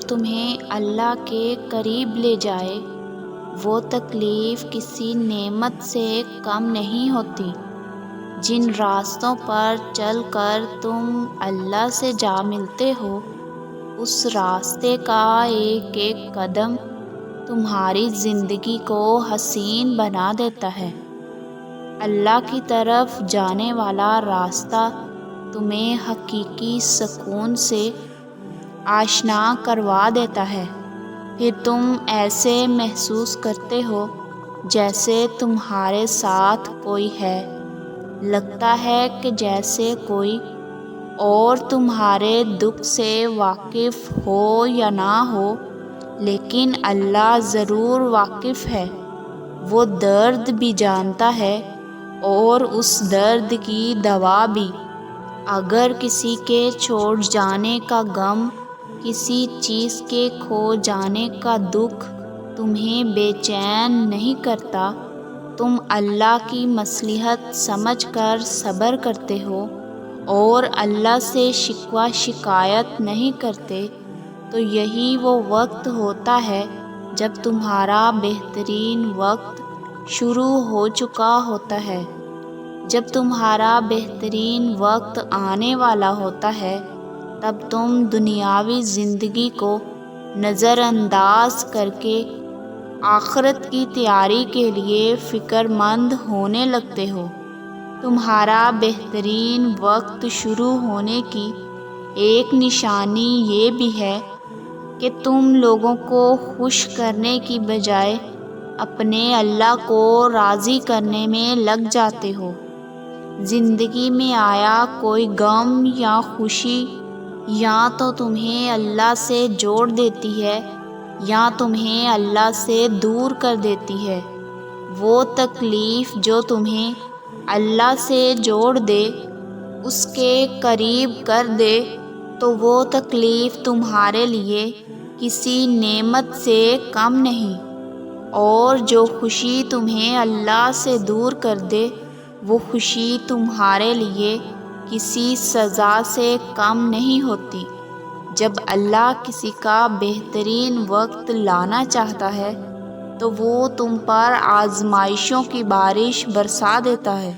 تمہیں اللہ کے قریب لے جائے، وہ تکلیف کسی نعمت سے کم نہیں ہوتی۔ جن راستوں پر چل کر تم اللہ سے جا ملتے ہو، اس راستے کا ایک ایک قدم تمہاری زندگی کو حسین بنا دیتا ہے۔ اللہ کی طرف جانے والا راستہ تمہیں حقیقی سکون سے آشنا کروا دیتا ہے۔ پھر تم ایسے محسوس کرتے ہو جیسے تمہارے ساتھ کوئی ہے، لگتا ہے کہ جیسے کوئی اور تمہارے دکھ سے واقف ہو یا نہ ہو، لیکن اللہ ضرور واقف ہے۔ وہ درد بھی جانتا ہے اور اس درد کی دوا بھی۔ اگر کسی کے چھوڑ جانے کا غم، کسی چیز کے کھو جانے کا دکھ تمہیں بے چین نہیں کرتا، تم اللہ کی مصلحت سمجھ کر صبر کرتے ہو اور اللہ سے شکوہ شکایت نہیں کرتے، تو یہی وہ وقت ہوتا ہے جب تمہارا بہترین وقت شروع ہو چکا ہوتا ہے۔ جب تمہارا بہترین وقت آنے والا ہوتا ہے، تب تم دنیاوی زندگی کو نظر انداز کر کے آخرت کی تیاری کے لیے فکر مند ہونے لگتے ہو۔ تمہارا بہترین وقت شروع ہونے کی ایک نشانی یہ بھی ہے کہ تم لوگوں کو خوش کرنے کی بجائے اپنے اللہ کو راضی کرنے میں لگ جاتے ہو۔ زندگی میں آیا کوئی غم یا خوشی یا تو تمہیں اللہ سے جوڑ دیتی ہے یا تمہیں اللہ سے دور کر دیتی ہے۔ وہ تکلیف جو تمہیں اللہ سے جوڑ دے، اس کے قریب کر دے، تو وہ تکلیف تمہارے لیے کسی نعمت سے کم نہیں، اور جو خوشی تمہیں اللہ سے دور کر دے، وہ خوشی تمہارے لیے کسی سزا سے کم نہیں ہوتی۔ جب اللہ کسی کا بہترین وقت لانا چاہتا ہے تو وہ تم پر آزمائشوں کی بارش برسا دیتا ہے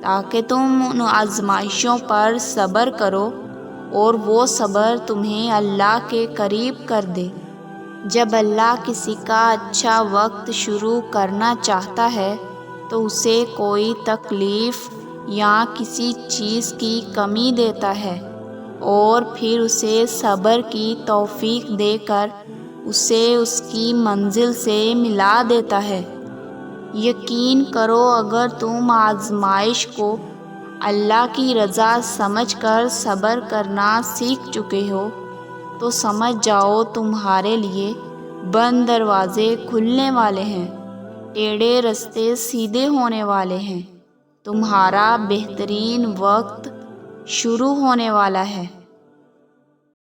تاکہ تم ان آزمائشوں پر صبر کرو، اور وہ صبر تمہیں اللہ کے قریب کر دے۔ جب اللہ کسی کا اچھا وقت شروع کرنا چاہتا ہے تو اسے کوئی تکلیف یا کسی چیز کی کمی دیتا ہے، اور پھر اسے صبر کی توفیق دے کر اسے اس کی منزل سے ملا دیتا ہے۔ یقین کرو، اگر تم آزمائش کو اللہ کی رضا سمجھ کر صبر کرنا سیکھ چکے ہو، تو سمجھ جاؤ تمہارے لیے بند دروازے کھلنے والے ہیں، ٹیڑھے رستے سیدھے ہونے والے ہیں، تمہارا بہترین وقت شروع ہونے والا ہے۔